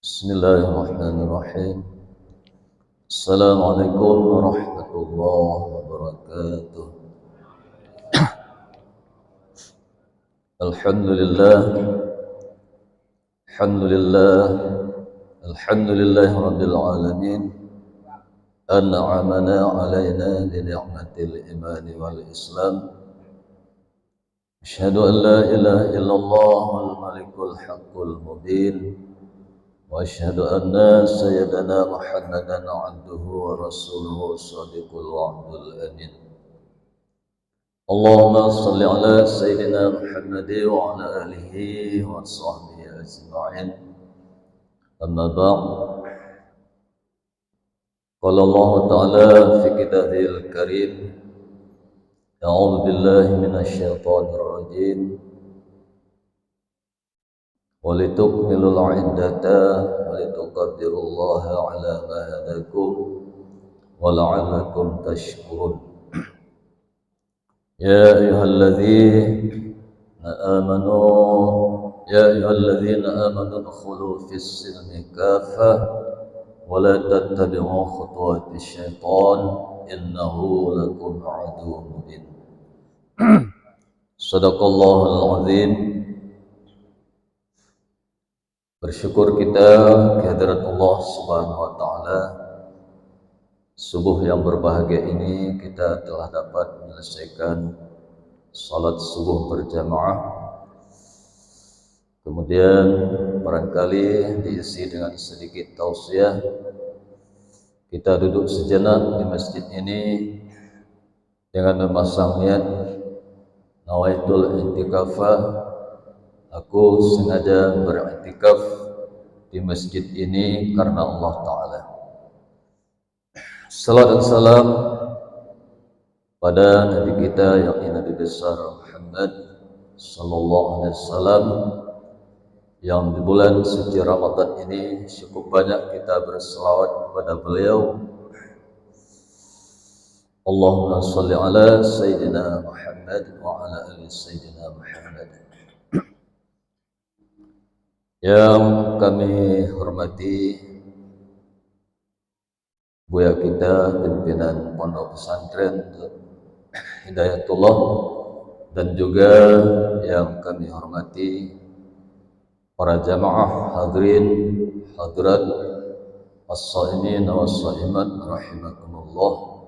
Bismillahirrahmanirrahim. Assalamualaikum warahmatullahi wabarakatuh. Alhamdulillah, alhamdulillah, alhamdulillah rabbil alamin. An'amana alaina bi ni'matil iman wal islam. Asyhadu an la ilaha illallah wal malikul haqqul mubin. وأشهد أن سيدنا محمدا عبده ورسوله الصادق الوعد الأمين. اللهم صل على سيدنا محمد وعلى آله وصحبه أجمعين. أما بعد، قال الله تعالى في كتابه الكريم: أعوذ بالله من الشيطان الرجيم. ولتكملوا العدة ولتكبروا الله على ما هداكم ولعلكم تشكرون. يا أيها الذين آمنوا ادخلوا في السلم كافة ولا تتبعوا خطوات الشيطان إنه لكم عدو مبين. Sadaqallahul azim. Bersyukur kita kehadirat Allah Subhanahu wa taala. Subuh yang berbahagia ini kita telah dapat menyelesaikan salat subuh berjamaah. Kemudian barangkali diisi dengan sedikit tausiah. Kita duduk sejenak di masjid ini dengan memasang niat nawaitul i'tikafah. Aku sengaja beriktikaf di masjid ini karena Allah Ta'ala. Salat dan salam pada Nabi kita yakni Nabi besar Muhammad Sallallahu Alaihi Wasallam, yang di bulan suci Ramadan ini cukup banyak kita berselawat kepada beliau. Allahumma salli ala Sayyidina Muhammad wa ala ali Sayyidina Muhammad. Yang kami hormati Buya kita, pimpinan Pondok Pesantren Hidayatullah, dan juga yang kami hormati para jamaah hadirin hadirat as-shaimin was-shaimat rahimakumullah.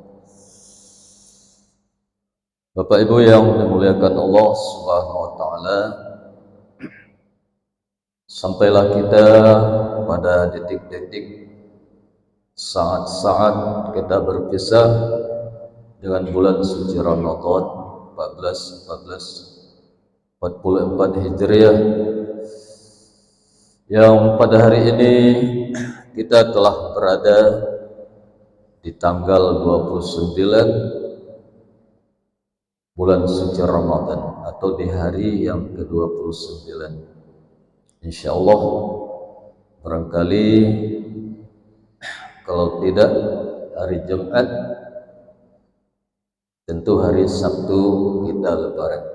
Bapak Ibu yang dimuliakan Allah Subhanahu wa taala, sampailah kita pada detik-detik, saat-saat kita berpisah dengan bulan suci Ramadan 1444 Hijriah, yang pada hari ini kita telah berada di tanggal 29 bulan suci Ramadan, atau di hari yang ke-29. InsyaAllah barangkali kalau tidak hari Jumat, tentu hari Sabtu kita lebaran.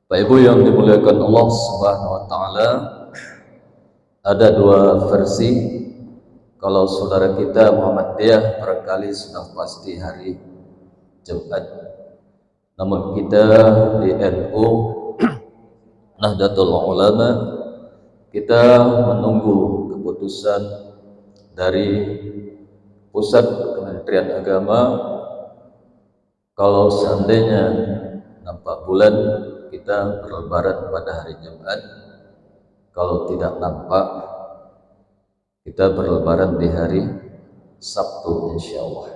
Pak Ibu yang dimuliakan Allah Subhanahu wa taala, ada dua versi. Kalau saudara kita Muhammadiyah barangkali sudah pasti hari Jumat, namun kita di NU Nahdlatul Ulama, kita menunggu keputusan dari Pusat Kementerian Agama. Kalau seandainya nampak bulan, kita berlebaran pada hari Jumat. Kalau tidak nampak, kita berlebaran di hari Sabtu insyaallah.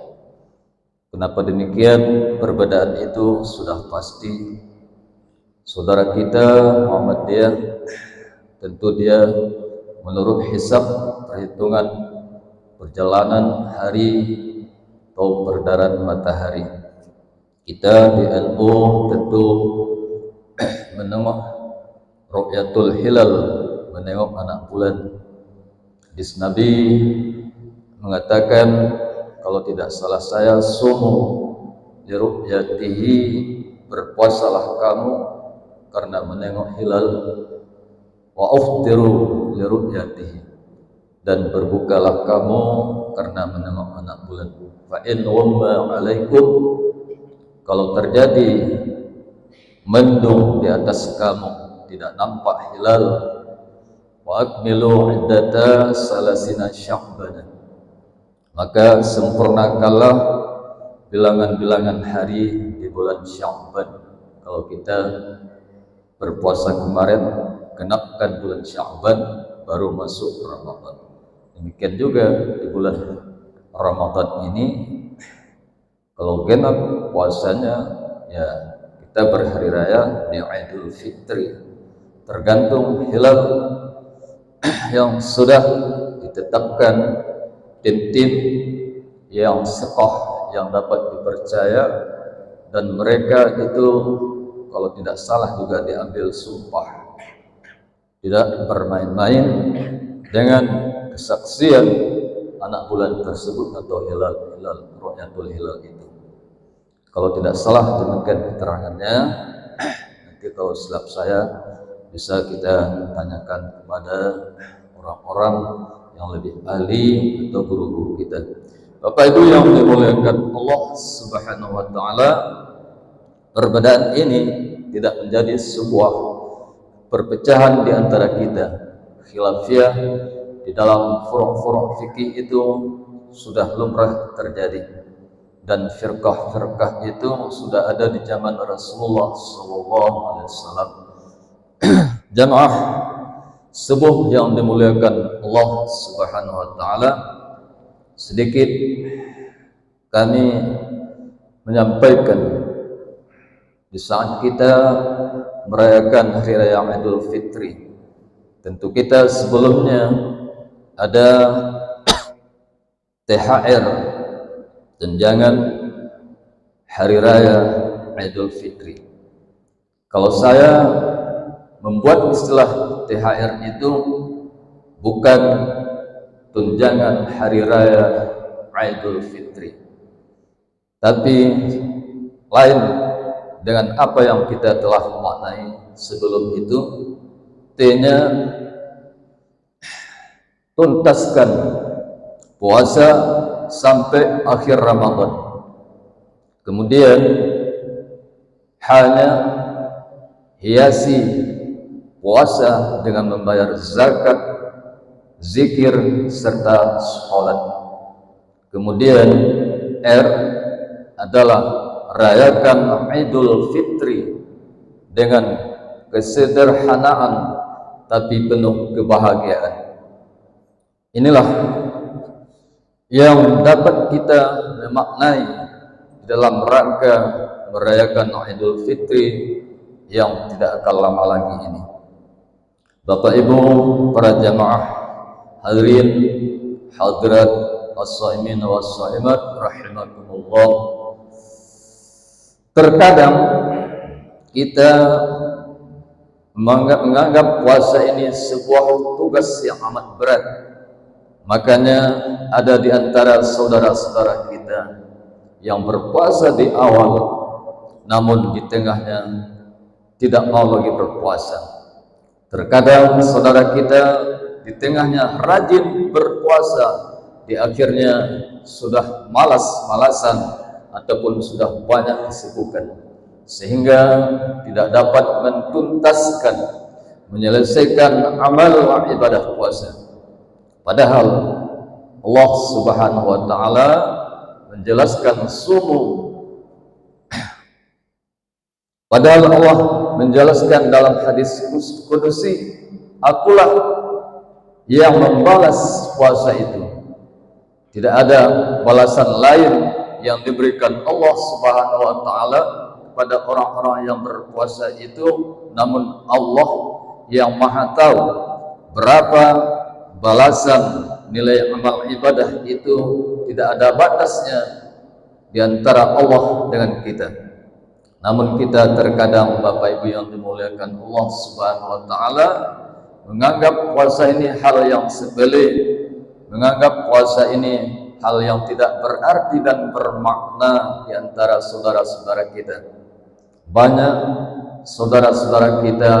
Kenapa demikian? Perbedaan itu sudah pasti. Saudara kita Muhammadiyah, tentu dia menurut hisab perhitungan perjalanan hari atau peredaran matahari. Kita di NU tentu menengok ru'yatul hilal, menengok anak bulan. Hadis Nabi mengatakan, kalau tidak salah saya, sumu li ru'yatihi, berpuasalah kamu karena menengok hilal, wa uftiru li ru'yatihi, dan berbukalah kamu karena menengok anak bulan. Fa in wamma alaikum, kalau terjadi mendung di atas kamu, tidak nampak hilal, wa akmilu iddata salasina sya'ban, maka sempurnakanlah bilangan-bilangan hari di bulan Sya'ban. Kalau kita berpuasa kemarin, genapkan bulan Sya'ban, baru masuk Ramadan. Demikian juga di bulan Ramadan ini, kalau genap puasanya, ya kita berhari raya di Idul Fitri, tergantung hilal yang sudah ditetapkan tim-tim yang sekoh, yang dapat dipercaya, dan mereka itu kalau tidak salah juga diambil sumpah tidak bermain-main dengan kesaksian anak bulan tersebut atau hilal ru'yatul hilal itu. Kalau tidak salah demikian keterangannya. Nanti kalau silap saya bisa kita tanyakan kepada orang-orang yang lebih ahli atau guru-guru kita. Bapak Ibu yang dimuliakan Allah Subhanahu wa taala, perbedaan ini tidak menjadi sebuah perpecahan di antara kita. Khilafiyah di dalam furu'-furu' fikih itu sudah lumrah terjadi, dan firqah-firqah itu sudah ada di zaman Rasulullah SAW. Jamaah subuh yang dimuliakan Allah Subhanahu wa taala, sedikit kami menyampaikan di saat kita merayakan hari raya Idul Fitri. Tentu kita sebelumnya ada THR, tunjangan hari raya Idul Fitri. Kalau saya membuat istilah THR itu bukan tunjangan hari raya Idul Fitri, tapi lain dengan apa yang kita telah maknai sebelum itu. T-nya tuntaskan puasa sampai akhir Ramadan. Kemudian hanya hiasi puasa dengan membayar zakat, zikir, serta sholat. Kemudian R adalah rayakan Idul Fitri dengan kesederhanaan tapi penuh kebahagiaan. Inilah yang dapat kita memaknai dalam rangka merayakan Idul Fitri yang tidak akan lama lagi ini. Bapak Ibu para jamaah hadirin hadirat as-shaimin was-shaimat rahimakumullah, terkadang kita menganggap puasa ini sebuah tugas yang amat berat. Makanya ada di antara saudara-saudara kita yang berpuasa di awal, namun di tengahnya tidak mau lagi berpuasa. Terkadang saudara kita di tengahnya rajin berpuasa, di akhirnya sudah malas-malasan ataupun sudah banyak kesibukan, sehingga tidak dapat mentuntaskan, menyelesaikan amal ibadah puasa. Padahal Allah Subhanahu wa taala menjelaskan sumu. Padahal Allah menjelaskan dalam hadis kudusi, akulah yang membalas puasa itu. Tidak ada balasan lain yang diberikan Allah Subhanahu wa taala kepada orang-orang yang berpuasa itu, namun Allah yang Maha tahu berapa balasan nilai amal ibadah itu. Tidak ada batasnya di antara Allah dengan kita. Namun kita terkadang Bapak Ibu yang dimuliakan Allah Subhanahu wa taala menganggap puasa ini hal yang sepele, menganggap puasa ini hal yang tidak berarti dan bermakna di antara saudara-saudara kita. Banyak saudara-saudara kita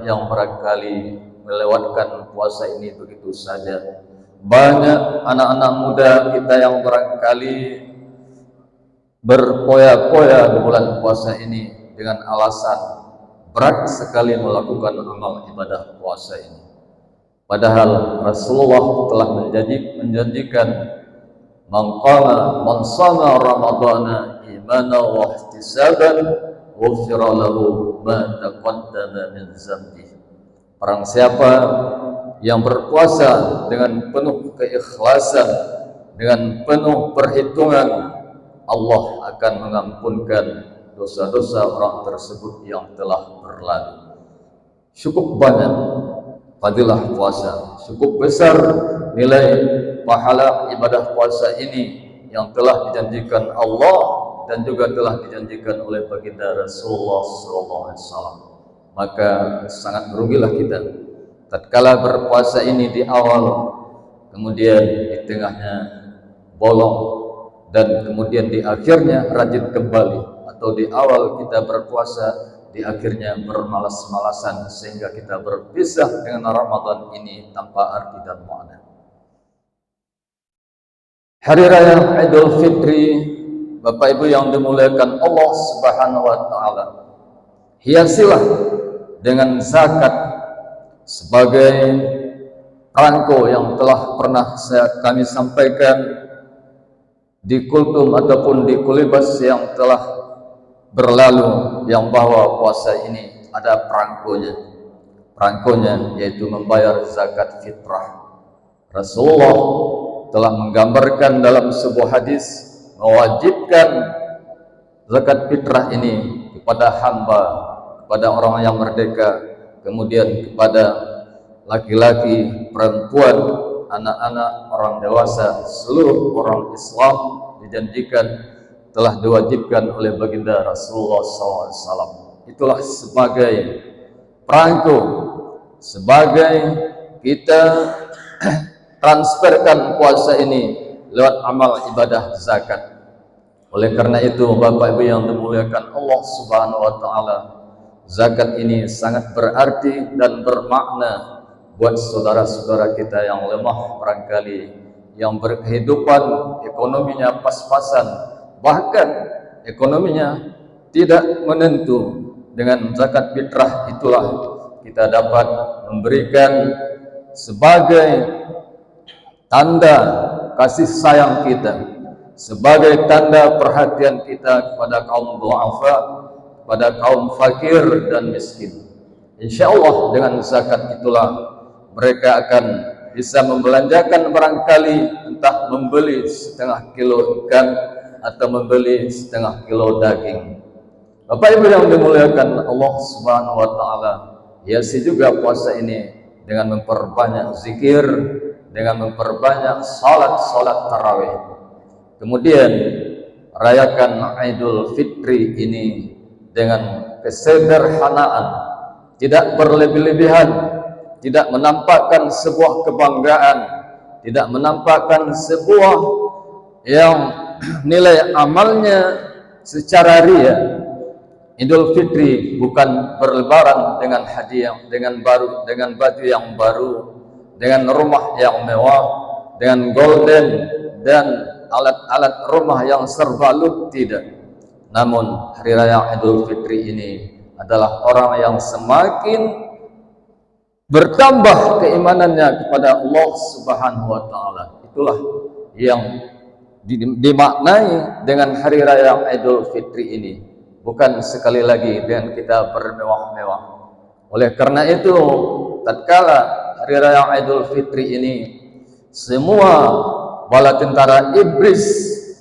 yang barangkali melewatkan puasa ini begitu saja, Banyak anak-anak muda kita yang barangkali berpoya-poya di bulan puasa ini dengan alasan berat sekali melakukan amal ibadah puasa ini. Padahal Rasulullah telah menjanjikan man shama ramadhana imanan wa ihtisaban ghufira lahu ma taqaddama min dzambihi. Barang siapa yang berpuasa dengan penuh keikhlasan, dengan penuh perhitungan, Allah akan mengampunkan dosa-dosa orang tersebut yang telah berlalu. Cukup banyak fadilah puasa, cukup besar nilai pahala ibadah puasa ini yang telah dijanjikan Allah dan juga telah dijanjikan oleh baginda Rasulullah SAW. Maka sangat merugilah kita tatkala berpuasa ini di awal, kemudian di tengahnya bolong, dan kemudian di akhirnya rajin kembali, atau di awal kita berpuasa, di akhirnya bermalas-malasan sehingga kita berpisah dengan Ramadan ini tanpa arti dan makna. Hari Raya Idul Fitri, Bapak Ibu yang dimuliakan Allah Subhanahu wa taala, hiasilah dengan zakat sebagai perangko yang telah pernah kami sampaikan di kultum ataupun di kulibas yang telah berlalu, yang bahwa puasa ini ada perangkonya yaitu membayar zakat fitrah. Rasulullah telah menggambarkan dalam sebuah hadis mewajibkan zakat fitrah ini kepada hamba, kepada orang yang merdeka, kemudian kepada laki-laki, perempuan, anak-anak, orang dewasa, seluruh orang Islam dijanjikan telah diwajibkan oleh baginda Rasulullah SAW. Itulah sebagai perangko, sebagai kita transferkan puasa ini lewat amal ibadah zakat. Oleh karena itu, Bapak Ibu yang dimuliakan Allah Subhanahu wa taala, zakat ini sangat berarti dan bermakna buat saudara-saudara kita yang lemah barangkali, yang berkehidupan ekonominya pas-pasan, bahkan ekonominya tidak menentu. Dengan zakat fitrah itulah kita dapat memberikan sebagai tanda kasih sayang kita, sebagai tanda perhatian kita kepada kaum du'afa, pada kaum fakir dan miskin. Insya Allah dengan zakat itulah mereka akan bisa membelanjakan barangkali, entah membeli setengah kilo ikan atau membeli setengah kilo daging. Bapak Ibu yang dimuliakan Allah Subhanahu wa taala, hiasi juga puasa ini dengan memperbanyak zikir, dengan memperbanyak salat tarawih. Kemudian rayakan Idul Fitri ini dengan kesederhanaan, tidak berlebih-lebihan, tidak menampakkan sebuah kebanggaan, tidak menampakkan sebuah yang nilai amalnya secara ria. Idul Fitri bukan berlebaran dengan hadiah, dengan baju yang baru, dengan rumah yang mewah, dengan golden dan alat-alat rumah yang serba luk, tidak. Namun hari raya Idul Fitri ini adalah orang yang semakin bertambah keimanannya kepada Allah Subhanahu wa taala. Itulah yang dimaknai dengan hari raya Idul Fitri ini, bukan sekali lagi dengan kita bermewah-mewah. Oleh karena itu, tatkala hari raya Idul Fitri ini, semua bala tentara iblis,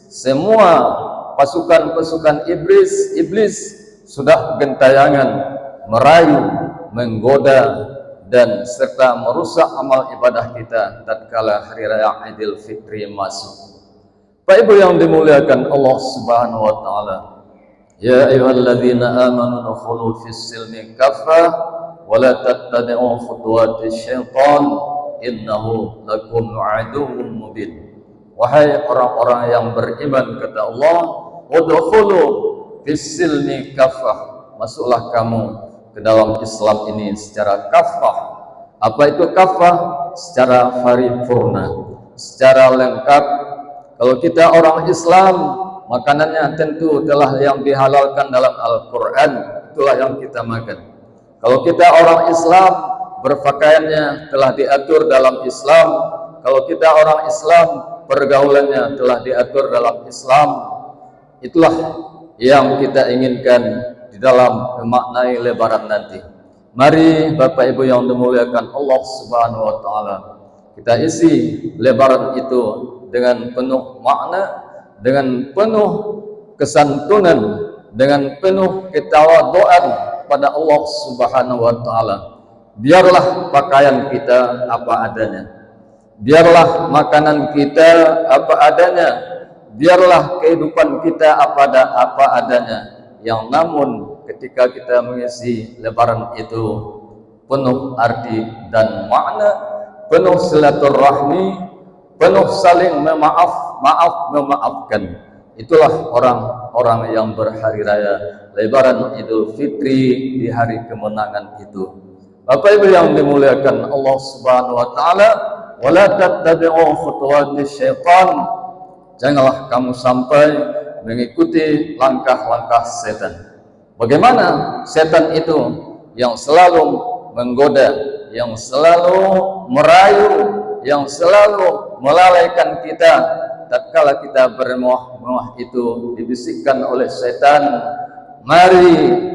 semua pasukan-pasukan iblis sudah gentayangan merayu, menggoda dan serta merusak amal ibadah kita tatkala hari raya Idul Fitri masuk. Bapak Ibu yang dimuliakan Allah Subhanahu wa taala, ya ayyuhalladzina amanu dukhulu fis silmi kaffah wa la tattabi'u khutuwatis syaitan innahu lakum aduwwun mubin. Wahai orang-orang yang beriman, kata Allah, udkhulu fis silmi kaffah, masuklah kamu ke dalam Islam ini secara kafah. Apa itu kafah? secara paripurna, secara lengkap. Kalau kita orang Islam, makanannya tentu telah yang dihalalkan dalam Al-Quran, itulah yang kita makan. Kalau kita orang Islam, berpakaiannya telah diatur dalam Islam. Kalau kita orang Islam, pergaulannya telah diatur dalam Islam. Itulah yang kita inginkan di dalam memaknai Lebaran nanti. Mari Bapak Ibu yang dimuliakan Allah Subhanahu wa Ta'ala, kita isi Lebaran itu dengan penuh makna, dengan penuh kesantunan, dengan penuh ketawaduan pada Allah Subhanahu wa Ta'ala. Biarlah pakaian kita apa adanya, biarlah makanan kita apa adanya, biarlah kehidupan kita apa adanya, yang namun ketika kita mengisi Lebaran itu penuh arti dan makna, penuh silaturahmi, penuh saling memaafkan. Itulah orang-orang yang berhari raya Lebaran Idul Fitri, di hari kemenangan itu. Bapak Ibu yang dimuliakan Allah Subhanahu wa Ta'ala, wala tattabi'u khutuwatis syaitan, janganlah kamu sampai mengikuti langkah-langkah setan. Bagaimana setan itu yang selalu menggoda, yang selalu merayu, yang selalu melalaikan kita tatkala kita bermuah-muah itu dibisikkan oleh setan, mari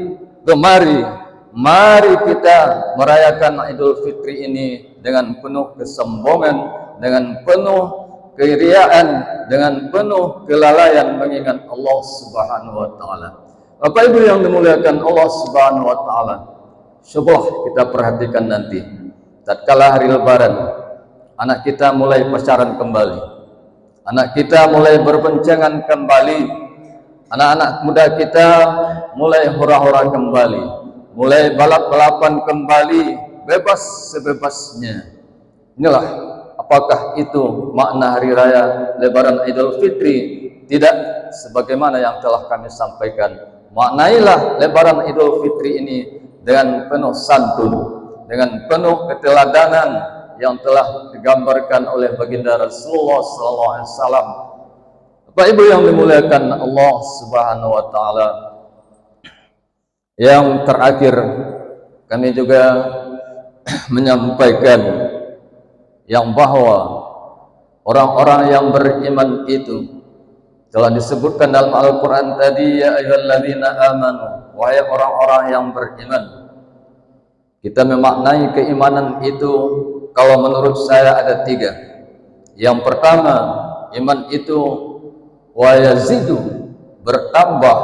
kita merayakan Idul Fitri ini dengan penuh kesombongan, dengan penuh keriaan, dengan penuh kelalaian mengingat Allah Subhanahu wa Ta'ala. Bapak Ibu yang dimuliakan Allah Subhanahu wa Ta'ala, cobalah kita perhatikan nanti tatkala hari Lebaran, anak kita mulai pacaran kembali, anak kita mulai berbencangan kembali, anak-anak muda kita mulai hura-hura kembali, mulai balap-balapan kembali, bebas sebebasnya. Inilah, apakah itu makna hari raya Lebaran Idul Fitri? Tidak, sebagaimana yang telah kami sampaikan. Maknailah Lebaran Idul Fitri ini dengan penuh santun, dengan penuh keteladanan yang telah digambarkan oleh baginda Rasulullah SAW. Bapak Ibu yang dimuliakan Allah Subhanahu wa Ta'ala, yang terakhir kami juga menyampaikan yang bahwa orang-orang yang beriman itu telah disebutkan dalam Al-Quran tadi, ya ayyuhalladzina amanu, wahai orang-orang yang beriman. Kita memaknai keimanan itu, kalau menurut saya ada 3. Yang pertama, iman itu wa yazidu, bertambah.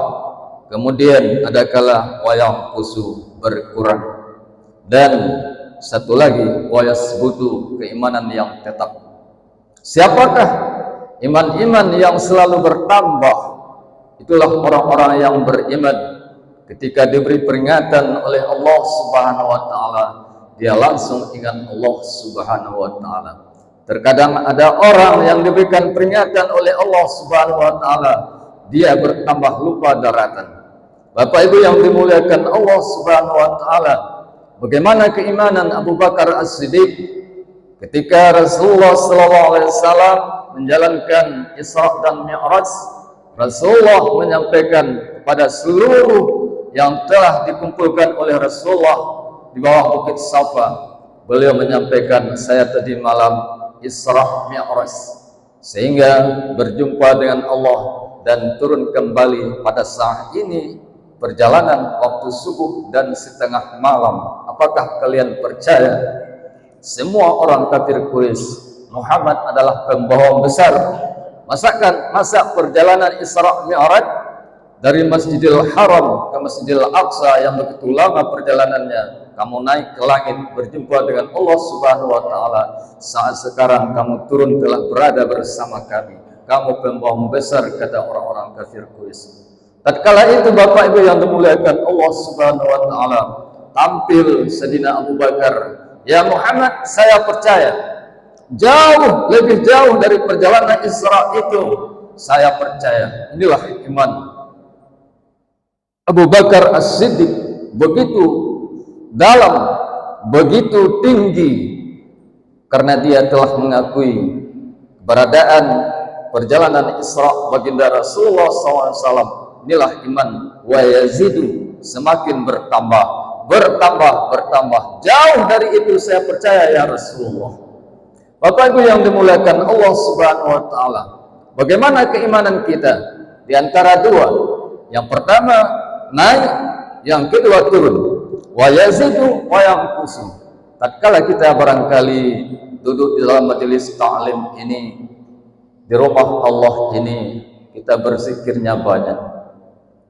Kemudian ada kala wa yanqusu, berkurang. Dan satu lagi, wa yasbutu, keimanan yang tetap. Siapakah iman-iman yang selalu bertambah? Itulah orang-orang yang beriman. Ketika diberi peringatan oleh Allah Subhanahu wa Ta'ala, dia langsung ingat Allah Subhanahu wa Ta'ala. Terkadang ada orang yang diberikan peringatan oleh Allah Subhanahu wa Ta'ala, dia bertambah lupa daratan. Bapak Ibu yang dimuliakan Allah Subhanahu wa Ta'ala, bagaimana keimanan Abu Bakar As-Siddiq ketika Rasulullah SAW menjalankan Isra dan Mi'raj? Rasulullah menyampaikan kepada seluruh yang telah dikumpulkan oleh Rasulullah di bawah Bukit Safa, beliau menyampaikan, saya tadi malam Isra Mi'raj, sehingga berjumpa dengan Allah dan turun kembali pada saat ini, perjalanan waktu subuh dan setengah malam. Apakah kalian percaya? Semua orang kafir Quraisy, Muhammad adalah pembohong besar. Masa perjalanan Isra Mi'raj dari Masjidil Haram ke Masjidil Aqsa yang begitu lama perjalanannya, kamu naik ke langit berjumpa dengan Allah Subhanahu wa Ta'ala, saat sekarang kamu turun telah berada bersama kami. Kamu pembohong besar, kata orang-orang kafir Quraisy. Tatkala itu Bapak Ibu yang dimuliakan Allah Subhanahu wa Ta'ala, tampil Sayyidina Abu Bakar, ya Muhammad, saya percaya. Jauh, lebih jauh dari perjalanan Isra itu, saya percaya. Inilah iman Abu Bakar As-Siddiq, begitu dalam, begitu tinggi karena dia telah mengakui keberadaan perjalanan Isra baginda Rasulullah SAW. Inilah iman, wa yazidu, semakin bertambah, jauh dari itu saya percaya ya Rasulullah. Bapak Ibu yang dimuliakan Allah Subhanahu wa taala, bagaimana keimanan kita? Di antara dua, yang pertama naik, yang kedua turun. Wa yazidu wa yanqusu. Tatkala kita barangkali duduk di dalam majelis ta'lim ini, di rumah Allah ini, kita berzikirnya banyak,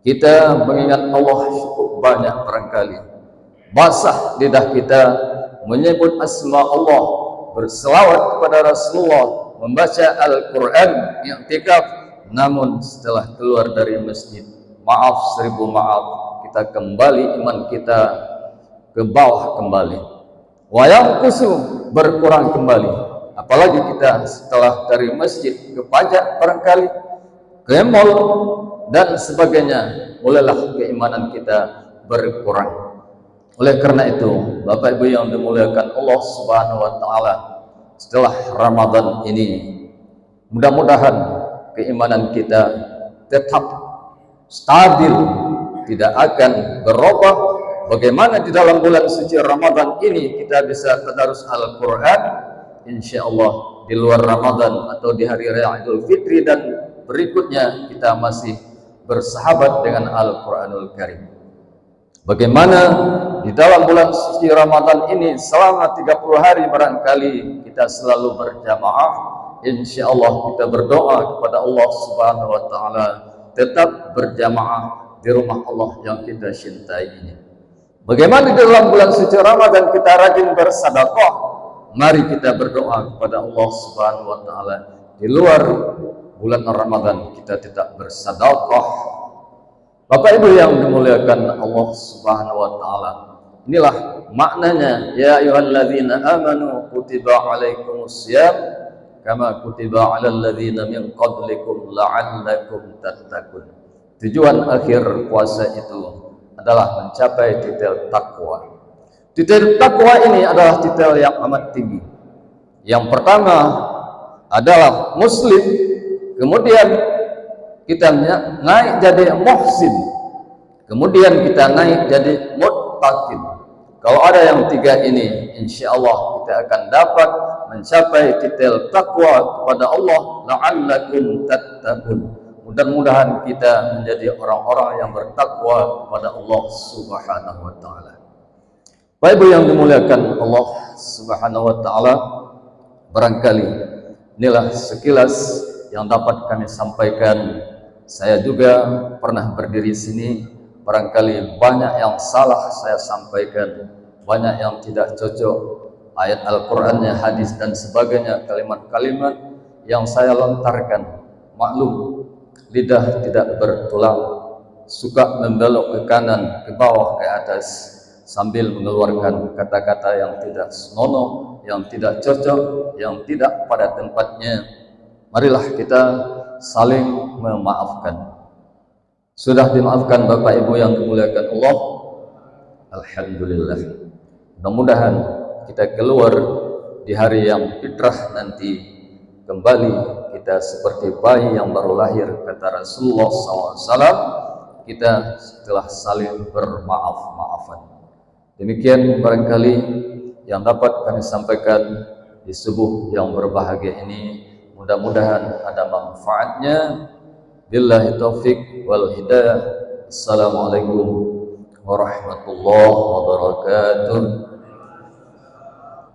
kita mengingat Allah cukup banyak barangkali, basah lidah kita menyebut asma Allah, berselawat kepada Rasulullah, membaca Al-Quran, i'tikaf. Namun setelah keluar dari masjid, maaf, seribu maaf, kita kembali, iman kita ke bawah kembali. Wa yanqusu, berkurang kembali. Apalagi kita setelah dari masjid ke pajak barangkali, ke mall dan sebagainya, mulailah keimanan kita berkurang. Oleh karena itu, Bapak Ibu yang dimuliakan Allah Subhanahu wa taala, setelah Ramadan ini mudah-mudahan keimanan kita tetap stabil, tidak akan berubah. Bagaimana di dalam bulan suci Ramadan ini kita bisa tadarus Al-Quran, insya Allah di luar Ramadan atau di hari raya Idul Fitri dan berikutnya kita masih bersahabat dengan Al-Quranul Karim. Bagaimana di dalam bulan suci Ramadan ini selama 30 hari barangkali kita selalu berjamaah, insya Allah kita berdoa kepada Allah Subhanahu wa taala tetap berjamaah di rumah Allah yang kita cintai ini. Bagaimana di dalam bulan suci Ramadan kita rajin bersedekah, mari kita berdoa kepada Allah Subhanahu wa taala di luar bulan Ramadan kita tidak bersedekah. Bapak Ibu yang dimuliakan Allah Subhanahu wa taala, inilah maknanya ya ayyuhalladzina amanu kutiba alaikumusiyam kama kutiba alal ladzina min qablikum la'allakum tattaqun. Tujuan akhir puasa itu adalah mencapai titik takwa. Titik takwa ini adalah titik yang amat tinggi. Yang pertama adalah muslim, kemudian kita naik jadi muhsin, kemudian kita naik jadi muttaqin. Kalau ada yang tiga ini, insya Allah kita akan dapat mencapai titik takwa kepada Allah, la'allakum tattaqun. Mudah-mudahan kita menjadi orang-orang yang bertakwa kepada Allah Subhanahu wa taala. Bapak Ibu yang dimuliakan Allah Subhanahu wa taala, barangkali inilah sekilas yang dapat kami sampaikan. Saya juga pernah berdiri sini, barangkali banyak yang salah saya sampaikan, banyak yang tidak cocok, ayat Al-Qur'annya, hadis dan sebagainya, kalimat-kalimat yang saya lontarkan. Maklum, lidah tidak bertulang, suka membelok ke kanan, ke bawah, ke atas, sambil mengeluarkan kata-kata yang tidak senonoh, yang tidak cocok, yang tidak pada tempatnya. Marilah kita saling memaafkan. Sudah dimaafkan Bapak Ibu yang dimuliakan Allah, alhamdulillah. Mudah-mudahan kita keluar di hari yang fitrah nanti, kembali kita seperti bayi yang baru lahir, kata Rasulullah SAW, kita setelah saling bermaaf-maafan. Demikian barangkali yang dapat kami sampaikan di subuh yang berbahagia ini. Mudah-mudahan ada manfaatnya. Billahi taufik wal hidayah. Assalamualaikum warahmatullahi wabarakatuh.